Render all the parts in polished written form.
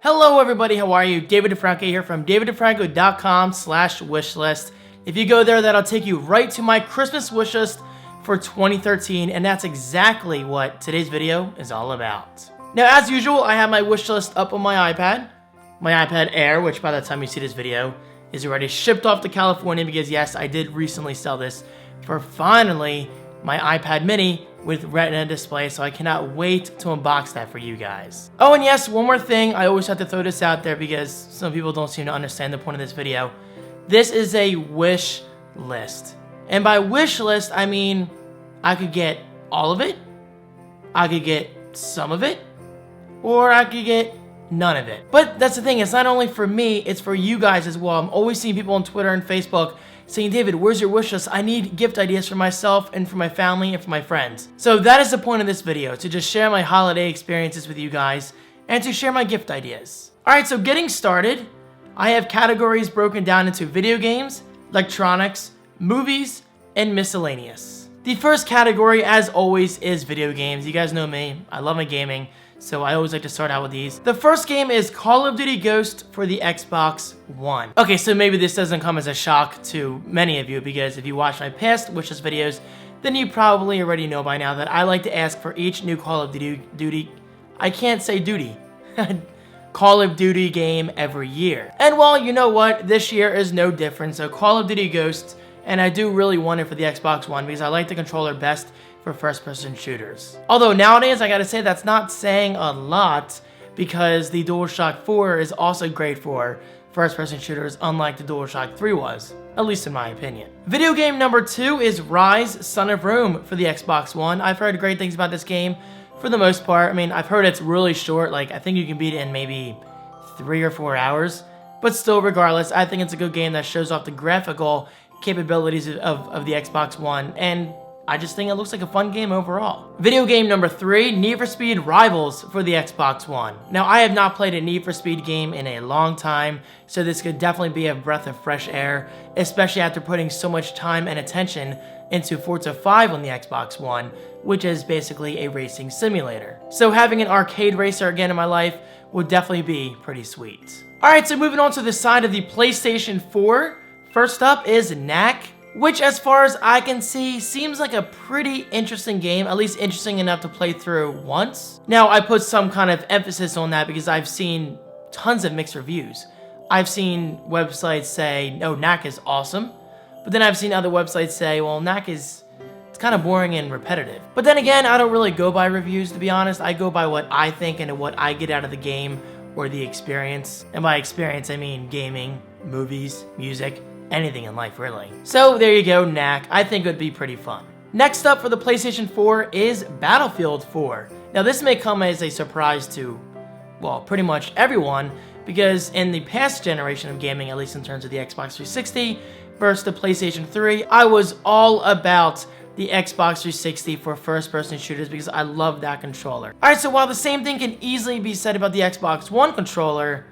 Hello everybody, how are you? David Franco here from daviddefranco.com/wishlist. If you go there, that'll take you right to my Christmas wish list for 2013, and that's exactly what today's video is all about. Now, as usual, I have my wish list up on my iPad Air, which by the time you see this video is already shipped off to California because yes, I did recently sell this for finally my iPad mini with Retina display, so I cannot wait to unbox that for you guys. Oh, and yes, one more thing, I always have to throw this out there because some people don't seem to understand the point of this video. This is a wish list. And by wish list, I mean I could get all of it, I could get some of it, or I could get none of it. But that's the thing, it's not only for me, it's for you guys as well. I'm always seeing people on Twitter and Facebook saying, David, where's your wish list? I need gift ideas for myself and for my family and for my friends. So that is the point of this video, to just share my holiday experiences with you guys and to share my gift ideas. Alright, so getting started, I have categories broken down into video games, electronics, movies, and miscellaneous. The first category, as always, is video games. You guys know me, I love my gaming, so I always like to start out with these. The first game is Call of Duty Ghost for the Xbox One. Okay, so maybe this doesn't come as a shock to many of you because if you watch my past wishlist videos, then you probably already know by now that I like to ask for each new Call of Duty I can't say duty. Call of Duty game every year. And well, you know what? This year is no different. So Call of Duty Ghost, and I do really want it for the Xbox One because I like the controller best for first-person shooters. Although nowadays, I gotta say that's not saying a lot because the DualShock 4 is also great for first-person shooters, unlike the DualShock 3 was, at least in my opinion. Video game number 2 is Rise: Son of Rome for the Xbox One. I've heard great things about this game for the most part. I mean, I've heard it's really short, like I think you can beat it in maybe 3 or 4 hours, but still, regardless, I think it's a good game that shows off the graphical capabilities of the Xbox One, and I just think it looks like a fun game overall. Video game number 3, Need for Speed Rivals for the Xbox One. Now, I have not played a Need for Speed game in a long time, so this could definitely be a breath of fresh air, especially after putting so much time and attention into Forza 5 on the Xbox One, which is basically a racing simulator. So having an arcade racer again in my life would definitely be pretty sweet. Alright, so moving on to the side of the PlayStation 4, first up is Knack, which as far as I can see, seems like a pretty interesting game, at least interesting enough to play through once. Now, I put some kind of emphasis on that because I've seen tons of mixed reviews. I've seen websites say, no, Knack is awesome, but then I've seen other websites say, well, Knack it's kind of boring and repetitive. But then again, I don't really go by reviews, to be honest. I go by what I think and what I get out of the game or the experience. And by experience, I mean gaming, movies, music, anything in life, really. So there you go, Knack. I think it would be pretty fun. Next up for the PlayStation 4 is Battlefield 4. Now this may come as a surprise to, well, pretty much everyone, because in the past generation of gaming, at least in terms of the Xbox 360 versus the PlayStation 3, I was all about the Xbox 360 for first-person shooters because I love that controller. Alright, so while the same thing can easily be said about the Xbox One controller,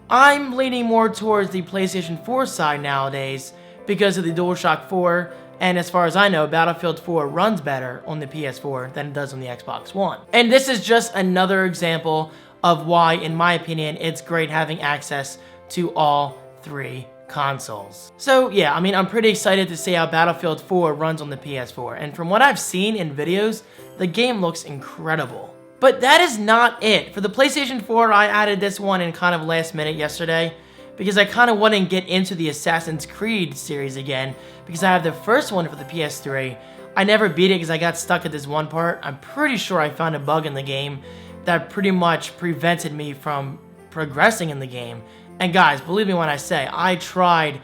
I'm leaning more towards the PlayStation 4 side nowadays because of the DualShock 4, and as far as I know, Battlefield 4 runs better on the PS4 than it does on the Xbox One. And this is just another example of why, in my opinion, it's great having access to all 3 consoles. So yeah, I mean, I'm pretty excited to see how Battlefield 4 runs on the PS4, and from what I've seen in videos, the game looks incredible. But that is not it. For the PlayStation 4, I added this one in kind of last minute yesterday because I kind of want to get into the Assassin's Creed series again because I have the first one for the PS3. I never beat it because I got stuck at this one part. I'm pretty sure I found a bug in the game that pretty much prevented me from progressing in the game. And guys, believe me when I say, I tried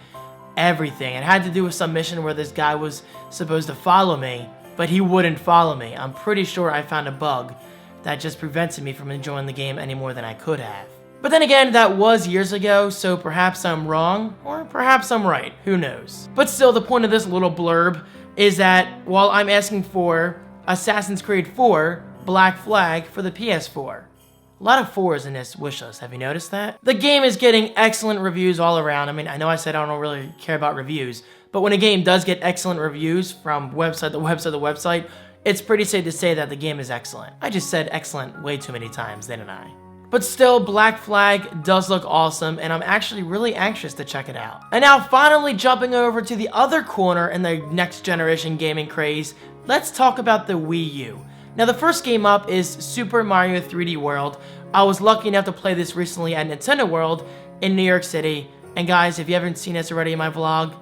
everything. It had to do with some mission where this guy was supposed to follow me, but he wouldn't follow me. I'm pretty sure I found a bug that just prevented me from enjoying the game any more than I could have. But then again, that was years ago, so perhaps I'm wrong, or perhaps I'm right, who knows. But still, the point of this little blurb is that while I'm asking for Assassin's Creed 4 Black Flag for the PS4. A lot of 4s in this wish list, have you noticed that? The game is getting excellent reviews all around. I mean, I know I said I don't really care about reviews, but when a game does get excellent reviews from website to website to website, it's pretty safe to say that the game is excellent. I just said excellent way too many times, didn't I? But still, Black Flag does look awesome, and I'm actually really anxious to check it out. And now finally jumping over to the other corner in the next generation gaming craze, let's talk about the Wii U. Now the first game up is Super Mario 3D World. I was lucky enough to play this recently at Nintendo World in New York City. And guys, if you haven't seen this already in my vlog,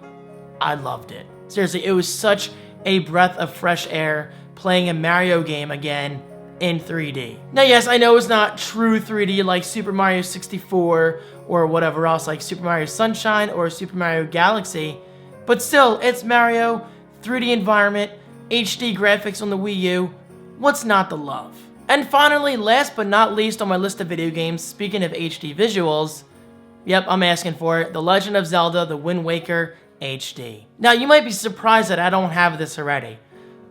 I loved it. Seriously, it was such a breath of fresh air playing a Mario game again in 3D. Now yes, I know it's not true 3D like Super Mario 64 or whatever else like Super Mario Sunshine or Super Mario Galaxy, but still, it's Mario, 3D environment, HD graphics on the Wii U. What's not to love? And finally, last but not least on my list of video games, speaking of HD visuals, yep, I'm asking for it, The Legend of Zelda The Wind Waker HD. Now you might be surprised that I don't have this already,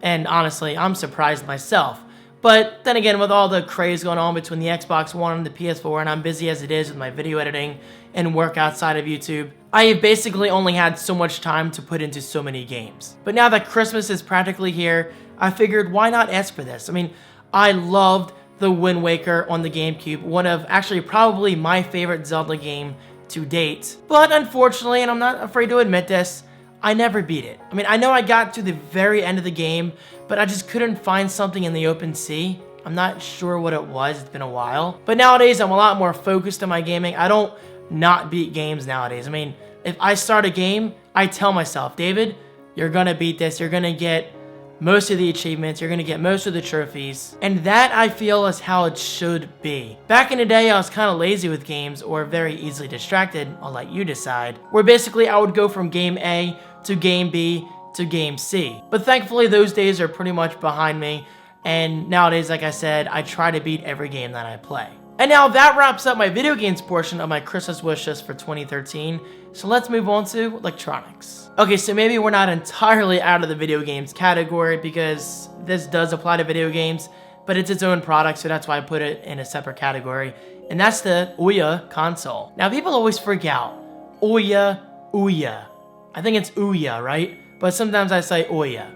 and honestly, I'm surprised myself. But then again, with all the craze going on between the Xbox One and the PS4, and I'm busy as it is with my video editing and work outside of YouTube, I have basically only had so much time to put into so many games. But now that Christmas is practically here, I figured why not ask for this? I mean, I loved The Wind Waker on the GameCube, one of actually probably my favorite Zelda game to date. But unfortunately, and I'm not afraid to admit this, I never beat it. I mean, I know I got to the very end of the game, but I just couldn't find something in the open sea. I'm not sure what it was, it's been a while. But nowadays, I'm a lot more focused on my gaming. I don't not beat games nowadays. I mean, if I start a game, I tell myself, David, you're gonna beat this, you're gonna get most of the achievements, you're gonna get most of the trophies, and that I feel is how it should be. Back in the day, I was kind of lazy with games or very easily distracted, I'll let you decide, where basically I would go from game A to game B to game C. But thankfully those days are pretty much behind me, and nowadays, like I said, I try to beat every game that I play. And now that wraps up my video games portion of my Christmas wish list for 2013, so let's move on to electronics. Okay, so maybe we're not entirely out of the video games category because this does apply to video games, but it's its own product, so that's why I put it in a separate category, and that's the Ouya console. Now people always freak out. Ouya, Ouya. I think it's Ouya, right? But sometimes I say Ouya.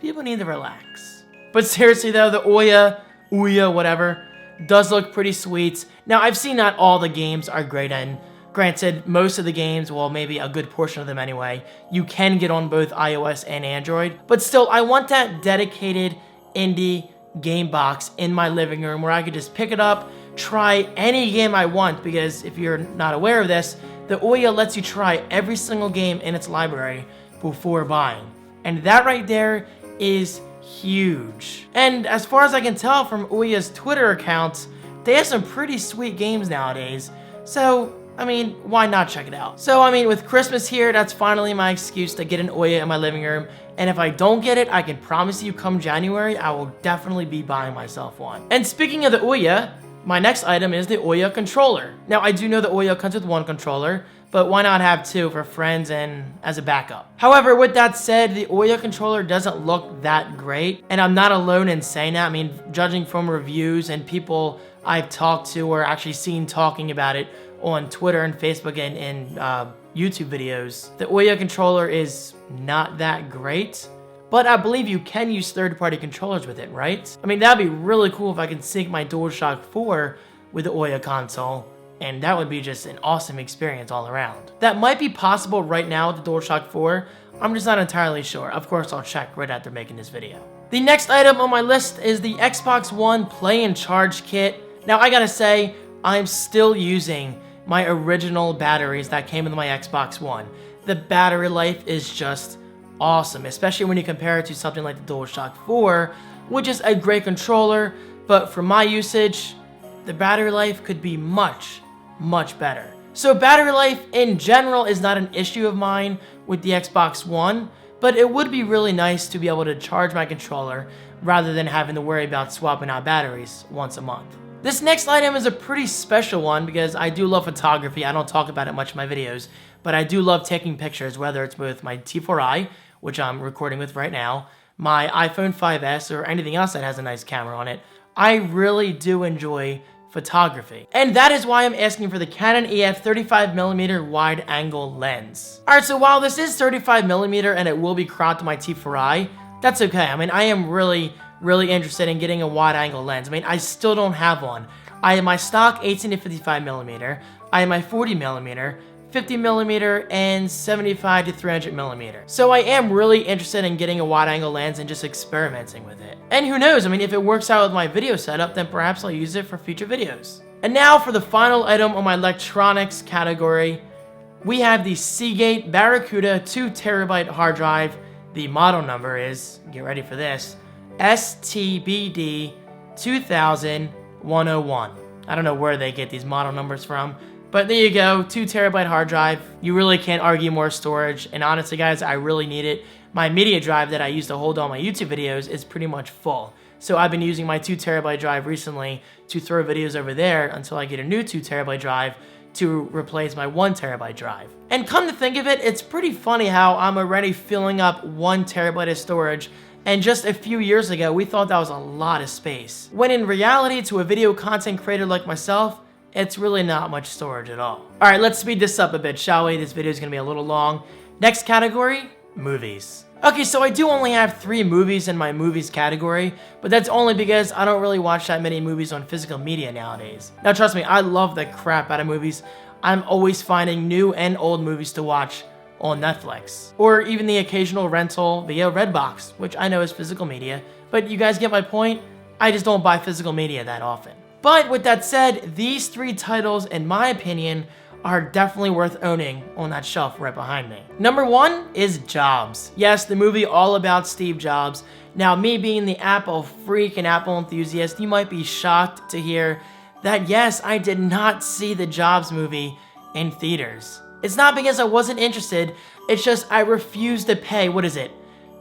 People need to relax. But seriously though, the Ouya, whatever, does look pretty sweet. Now I've seen not all the games are great, and granted, most of the games, well maybe a good portion of them anyway, you can get on both iOS and Android. But still, I want that dedicated indie game box in my living room where I could just pick it up, try any game I want, because if you're not aware of this, the Ouya lets you try every single game in its library before buying. And that right there is huge. And as far as I can tell from Ouya's Twitter account, they have some pretty sweet games nowadays. So, I mean, why not check it out? So, I mean, with Christmas here, that's finally my excuse to get an Ouya in my living room. And if I don't get it, I can promise you come January, I will definitely be buying myself one. And speaking of the Ouya, my next item is the Ouya controller. Now, I do know the Ouya comes with one controller, but why not have two for friends and as a backup? However, with that said, the Ouya controller doesn't look that great, and I'm not alone in saying that. I mean, judging from reviews and people I've talked to or actually seen talking about it on Twitter and Facebook and YouTube videos, the Ouya controller is not that great. But I believe you can use third-party controllers with it, right? I mean, that'd be really cool if I could sync my DualShock 4 with the Ouya console, and that would be just an awesome experience all around. That might be possible right now with the DualShock 4, I'm just not entirely sure. Of course, I'll check right after making this video. The next item on my list is the Xbox One Play and Charge Kit. Now, I gotta say, I'm still using my original batteries that came with my Xbox One. The battery life is just awesome, especially when you compare it to something like the DualShock 4, which is a great controller, but for my usage, the battery life could be much better. So battery life in general is not an issue of mine with the Xbox One, but it would be really nice to be able to charge my controller rather than having to worry about swapping out batteries once a month. This next item is a pretty special one because I do love photography. I don't talk about it much in my videos, but I do love taking pictures, whether it's with my T4i, which I'm recording with right now, my iPhone 5S, or anything else that has a nice camera on it. I really do enjoy photography. And that is why I'm asking for the Canon EF 35mm wide-angle lens. Alright, so while this is 35mm and it will be cropped to my T4i, that's okay. I mean, I am really interested in getting a wide-angle lens. I mean, I still don't have one. I have my stock 18 to 55mm, I have my 40mm, 50mm, and 75 to 300mm. So I am really interested in getting a wide angle lens and just experimenting with it. And who knows, I mean, if it works out with my video setup, then perhaps I'll use it for future videos. And now for the final item on my electronics category, we have the Seagate Barracuda 2TB hard drive. The model number is, get ready for this, STBD 20101. I don't know where they get these model numbers from, but there you go, 2TB hard drive. You really can't argue more storage, and honestly guys, I really need it. My media drive that I use to hold all my YouTube videos is pretty much full. So I've been using my 2TB drive recently to throw videos over there until I get a new 2TB drive to replace my 1TB drive. And come to think of it, it's pretty funny how I'm already filling up 1TB of storage, and just a few years ago, we thought that was a lot of space. When in reality, to a video content creator like myself, it's really not much storage at all. All right, let's speed this up a bit, shall we? This video is gonna be a little long. Next category, movies. Okay, so I do only have 3 movies in my movies category, but that's only because I don't really watch that many movies on physical media nowadays. Now trust me, I love the crap out of movies. I'm always finding new and old movies to watch on Netflix, or even the occasional rental via Redbox, which I know is physical media, but you guys get my point? I just don't buy physical media that often. But with that said, these 3 titles, in my opinion, are definitely worth owning on that shelf right behind me. Number 1 is Jobs. Yes, the movie all about Steve Jobs. Now, me being the Apple freak and Apple enthusiast, you might be shocked to hear that yes, I did not see the Jobs movie in theaters. It's not because I wasn't interested, it's just I refused to pay, what is it,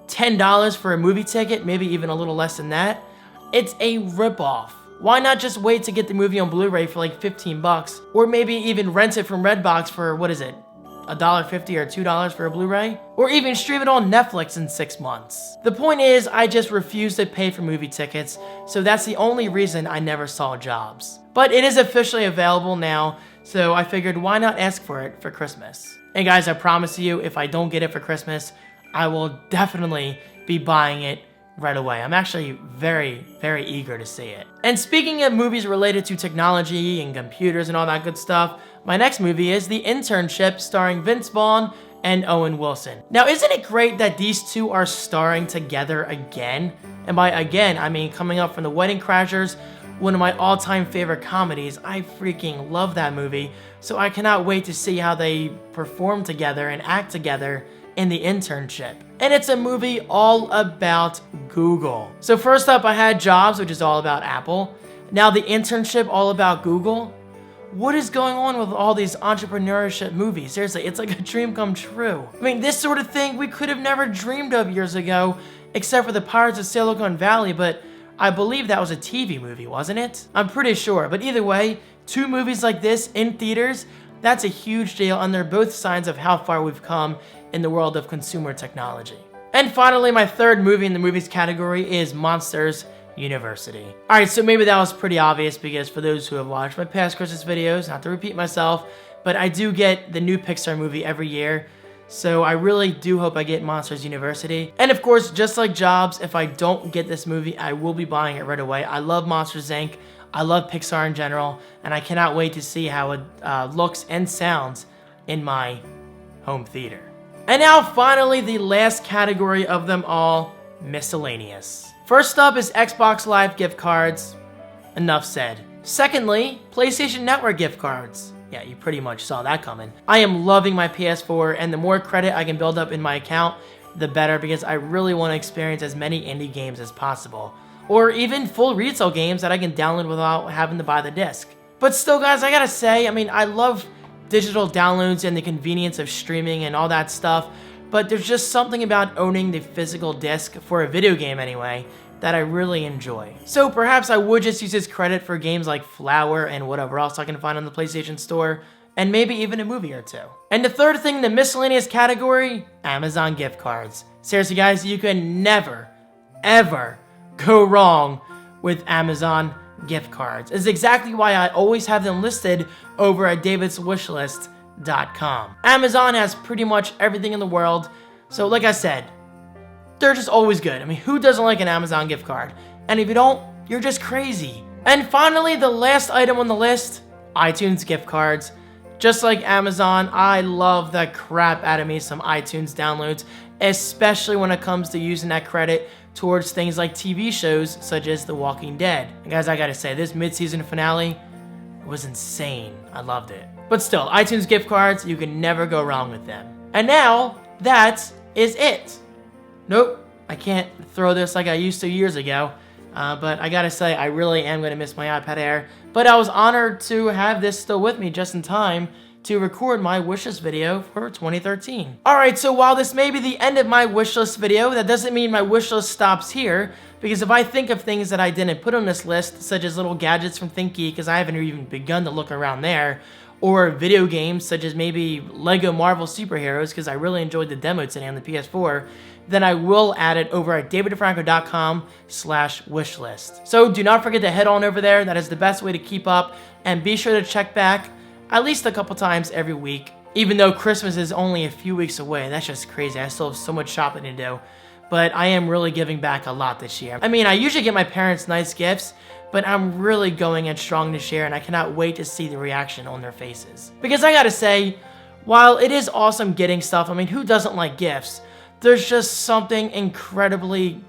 $10 for a movie ticket, maybe even a little less than that? It's a ripoff. Why not just wait to get the movie on Blu-ray for like 15 bucks? Or maybe even rent it from Redbox for, what is it, $1.50 or $2 for a Blu-ray? Or even stream it on Netflix in 6 months. The point is, I just refuse to pay for movie tickets, so that's the only reason I never saw Jobs. But it is officially available now, so I figured why not ask for it for Christmas? And guys, I promise you, if I don't get it for Christmas, I will definitely be buying it right away. I'm actually very, very eager to see it. And speaking of movies related to technology and computers and all that good stuff, my next movie is The Internship, starring Vince Vaughn and Owen Wilson. Now, isn't it great that these two are starring together again? And by again, I mean coming up from The Wedding Crashers, one of my all-time favorite comedies. I freaking love that movie, so I cannot wait to see how they perform together and act together in The Internship. And it's a movie all about Google. So first up, I had Jobs, which is all about Apple. Now The Internship, all about Google. What is going on with all these entrepreneurship movies? Seriously, it's like a dream come true. I mean, this sort of thing we could have never dreamed of years ago, except for the Pirates of Silicon Valley, but I believe that was a TV movie, wasn't it? I'm pretty sure, but either way, 2 movies like this in theaters, that's a huge deal, and they're both signs of how far we've come in the world of consumer technology. And finally, my third movie in the movies category is Monsters University. Alright, so maybe that was pretty obvious because for those who have watched my past Christmas videos, not to repeat myself, but I do get the new Pixar movie every year, so I really do hope I get Monsters University. And of course, just like Jobs, if I don't get this movie, I will be buying it right away. I love Monsters Inc., I love Pixar in general, and I cannot wait to see how it looks and sounds in my home theater. And now finally, the last category of them all, Miscellaneous. First up is Xbox Live gift cards. Enough said. Secondly, PlayStation Network gift cards. Yeah, you pretty much saw that coming. I am loving my PS4, and the more credit I can build up in my account, the better, because I really want to experience as many indie games as possible. Or even full retail games that I can download without having to buy the disc. But still, guys, I gotta say, I mean, I love digital downloads and the convenience of streaming and all that stuff, but there's just something about owning the physical disc, for a video game anyway, that I really enjoy. So perhaps I would just use this credit for games like Flower and whatever else I can find on the PlayStation Store, and maybe even a movie or 2. And the third thing in the miscellaneous category, Amazon gift cards. Seriously guys, you can never, ever go wrong with Amazon gift cards. It's exactly why I always have them listed over at davidswishlist.com. Amazon has pretty much everything in the world, so like I said, they're just always good. I mean, who doesn't like an Amazon gift card? And if you don't, you're just crazy. And finally, the last item on the list, iTunes gift cards. Just like Amazon, I love the crap out of me some iTunes downloads, especially when it comes to using that credit towards things like TV shows such as The Walking Dead. And guys, I gotta say, this mid-season finale was insane. I loved it. But still, iTunes gift cards, you can never go wrong with them. And now, that is it. Nope, I can't throw this like I used to years ago. But I gotta say, I really am gonna miss my iPad Air. But I was honored to have this still with me just in time to record my wishlist video for 2013. Alright, so while this may be the end of my wishlist video, that doesn't mean my wishlist stops here, because if I think of things that I didn't put on this list, such as little gadgets from ThinkGeek, because I haven't even begun to look around there, or video games such as maybe Lego Marvel Superheroes, because I really enjoyed the demo today on the PS4, then I will add it over at daviddefranco.com/wishlist. So do not forget to head on over there. That is the best way to keep up, and be sure to check back at least a couple times every week. Even though Christmas is only a few weeks away, that's just crazy. I still have so much shopping to do, but I am really giving back a lot this year. I mean, I usually get my parents nice gifts, but I'm really going in strong this year, and I cannot wait to see the reaction on their faces. Because I gotta say, while it is awesome getting stuff, I mean, who doesn't like gifts? There's just something incredibly,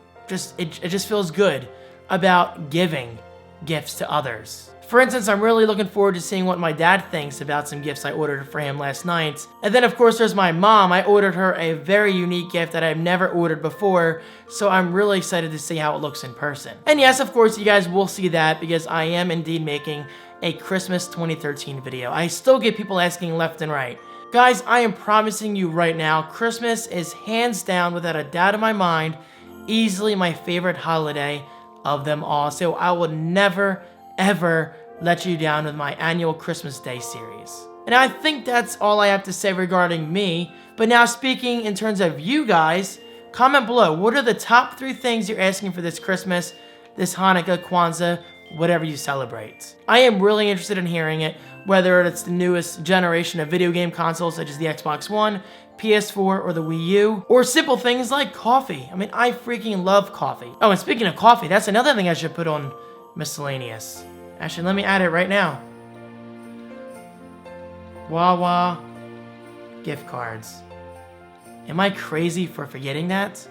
it just feels good about giving gifts to others. For instance, I'm really looking forward to seeing what my dad thinks about some gifts I ordered for him last night. And then of course there's my mom. I ordered her a very unique gift that I've never ordered before, so I'm really excited to see how it looks in person. And yes, of course, you guys will see that because I am indeed making a Christmas 2013 video. I still get people asking left and right. Guys, I am promising you right now, Christmas is hands down, without a doubt in my mind, easily my favorite holiday of them all. So I will never, ever let you down with my annual Christmas Day series. And I think that's all I have to say regarding me. But now speaking in terms of you guys, comment below, what are the top 3 things you're asking for this Christmas, this Hanukkah, Kwanzaa, whatever you celebrate? I am really interested in hearing it, whether it's the newest generation of video game consoles such as the Xbox One, PS4, or the Wii U, or simple things like coffee. I mean, I freaking love coffee. Oh, and speaking of coffee, that's another thing I should put on Miscellaneous. Actually, let me add it right now. Wawa gift cards. Am I crazy for forgetting that?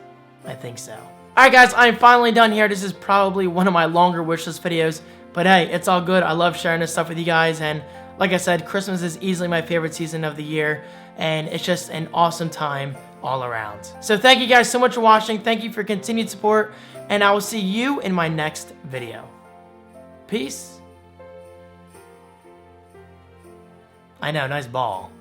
I think so. Alright guys, I'm finally done here. This is probably one of my longer wishlist videos, but hey, it's all good. I love sharing this stuff with you guys, and like I said, Christmas is easily my favorite season of the year, and it's just an awesome time all around. So thank you guys so much for watching. Thank you for continued support, and I will see you in my next video. Peace. I know, nice ball.